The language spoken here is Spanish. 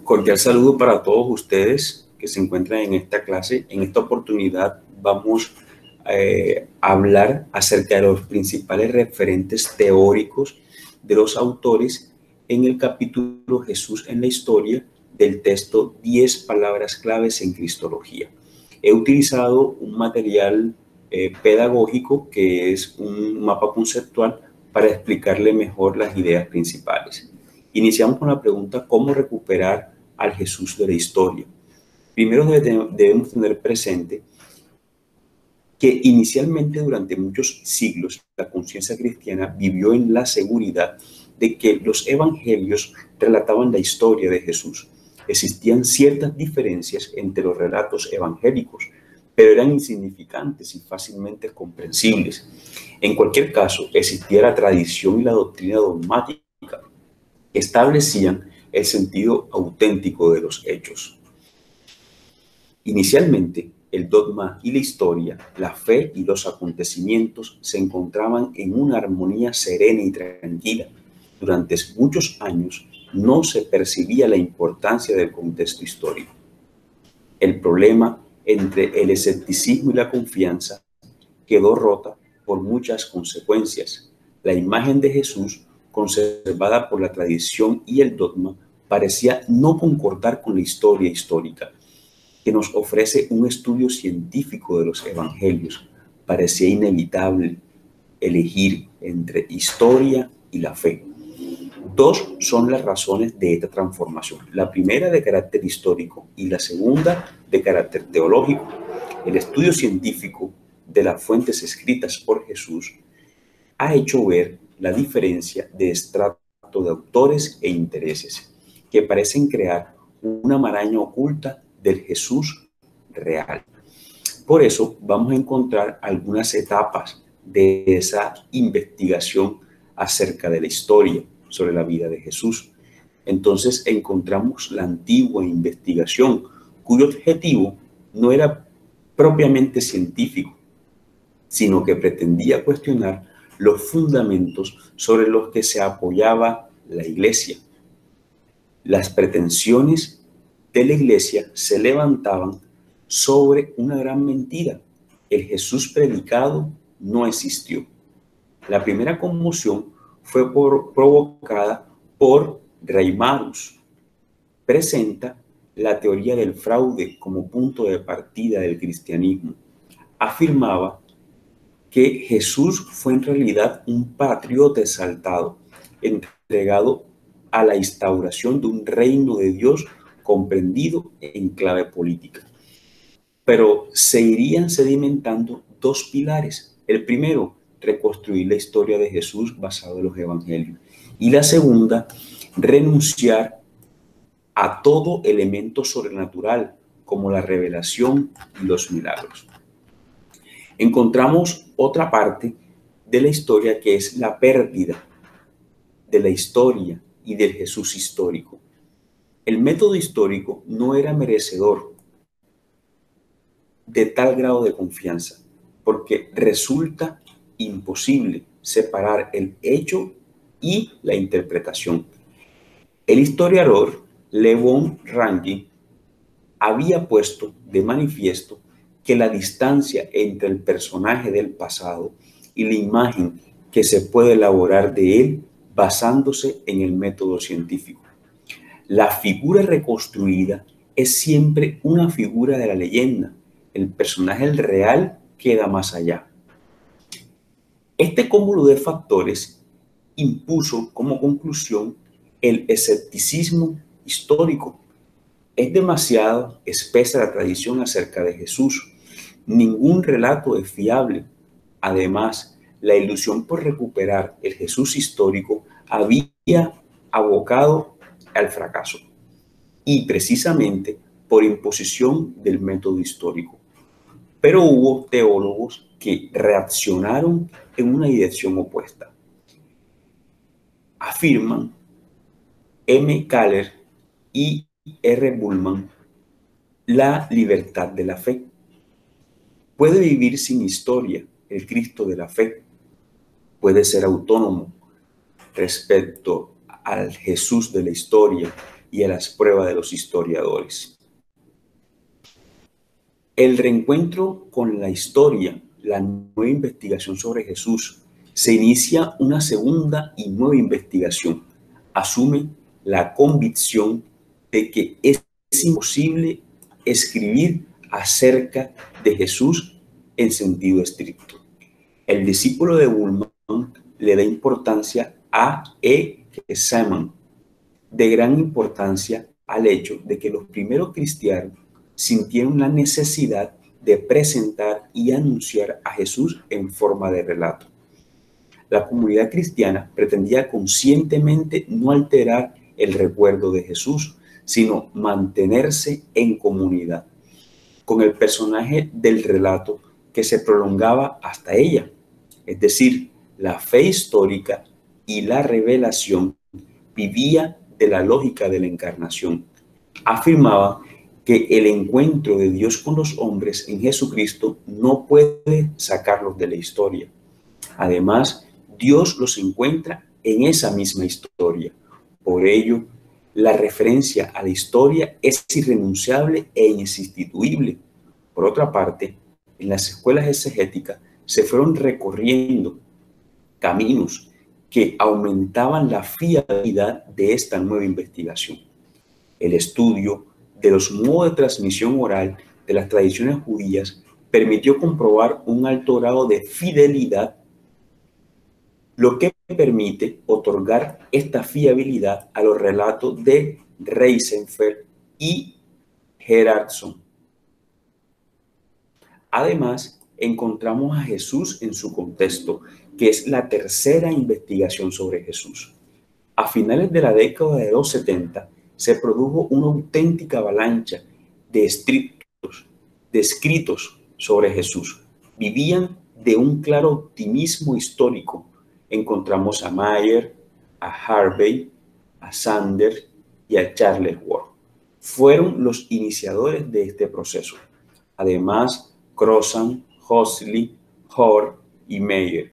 Cordial saludo para todos ustedes que se encuentran en esta clase. En esta oportunidad vamos a hablar acerca de los principales referentes teóricos de los autores en el capítulo Jesús en la historia del texto 10 palabras claves en Cristología. He utilizado un material pedagógico que es un mapa conceptual para explicarle mejor las ideas principales. Iniciamos con la pregunta: ¿cómo recuperar al Jesús de la historia? Primero debemos tener presente que inicialmente durante muchos siglos la conciencia cristiana vivió en la seguridad de que los evangelios relataban la historia de Jesús. Existían ciertas diferencias entre los relatos evangélicos, pero eran insignificantes y fácilmente comprensibles. En cualquier caso, existía la tradición y la doctrina dogmática que establecían el sentido auténtico de los hechos. Inicialmente, el dogma y la historia, la fe y los acontecimientos se encontraban en una armonía serena y tranquila. Durante muchos años no se percibía la importancia del contexto histórico. El problema entre el escepticismo y la confianza quedó rota por muchas consecuencias. La imagen de Jesús, conservada por la tradición y el dogma, parecía no concordar con la historia histórica que nos ofrece un estudio científico de los evangelios. Parecía inevitable elegir entre historia y la fe. Dos son las razones de esta transformación: la primera de carácter histórico y la segunda de carácter teológico. El estudio científico de las fuentes escritas por Jesús ha hecho ver la diferencia de estrato de autores e intereses que parecen crear una maraña oculta del Jesús real. Por eso vamos a encontrar algunas etapas de esa investigación acerca de la historia sobre la vida de Jesús. Entonces encontramos la antigua investigación, cuyo objetivo no era propiamente científico, sino que pretendía cuestionar los fundamentos sobre los que se apoyaba la Iglesia. Las pretensiones de la Iglesia se levantaban sobre una gran mentira: el Jesús predicado no existió. La primera conmoción fue provocada por Reimarus. Presenta la teoría del fraude como punto de partida del cristianismo. Afirmaba que Jesús fue en realidad un patriota exaltado, entregado a la instauración de un reino de Dios comprendido en clave política. Pero se irían sedimentando dos pilares. El primero, reconstruir la historia de Jesús basado en los evangelios. Y la segunda, renunciar a todo elemento sobrenatural, como la revelación y los milagros. Encontramos otra parte de la historia que es la pérdida de la historia y del Jesús histórico. El método histórico no era merecedor de tal grado de confianza, porque resulta imposible separar el hecho y la interpretación. El historiador Le Bon Rangi había puesto de manifiesto que la distancia entre el personaje del pasado y la imagen que se puede elaborar de él basándose en el método científico. La figura reconstruida es siempre una figura de la leyenda. El personaje real queda más allá. Este cúmulo de factores impuso como conclusión el escepticismo histórico. Es demasiado espesa la tradición acerca de Jesús. Ningún relato es fiable. Además, la ilusión por recuperar el Jesús histórico había abocado al fracaso, y precisamente por imposición del método histórico. Pero hubo teólogos que reaccionaron en una dirección opuesta. Afirman M. Keller y R. Bullman la libertad de la fe. Puede vivir sin historia el Cristo de la fe. Puede ser autónomo respecto al Jesús de la historia y a las pruebas de los historiadores. El reencuentro con la historia, la nueva investigación sobre Jesús, se inicia una segunda y nueva investigación. Asume la convicción de que es imposible escribir acerca de Jesús en sentido estricto. El discípulo de Bultmann le da importancia a E. Salmon, de gran importancia al hecho de que los primeros cristianos sintieron la necesidad de presentar y anunciar a Jesús en forma de relato. La comunidad cristiana pretendía conscientemente no alterar el recuerdo de Jesús, sino mantenerse en comunidad con el personaje del relato que se prolongaba hasta ella. Es decir, la fe histórica y la revelación vivía de la lógica de la encarnación. Afirmaba que el encuentro de Dios con los hombres en Jesucristo no puede sacarlos de la historia. Además, Dios los encuentra en esa misma historia. Por ello, la referencia a la historia es irrenunciable e insustituible. Por otra parte, en las escuelas exegéticas se fueron recorriendo caminos que aumentaban la fiabilidad de esta nueva investigación. El estudio de los modos de transmisión oral de las tradiciones judías permitió comprobar un alto grado de fidelidad, lo que permite otorgar esta fiabilidad a los relatos de Reisenfeld y Gerhardson. Además, encontramos a Jesús en su contexto, que es la tercera investigación sobre Jesús. A finales de la década de los 70 se produjo una auténtica avalancha de escritos sobre Jesús. Vivían de un claro optimismo histórico. Encontramos a Mayer, a Harvey, a Sanders y a Charles Ward. Fueron los iniciadores de este proceso. Además, Crozan, Huxley, Hoare y Meyer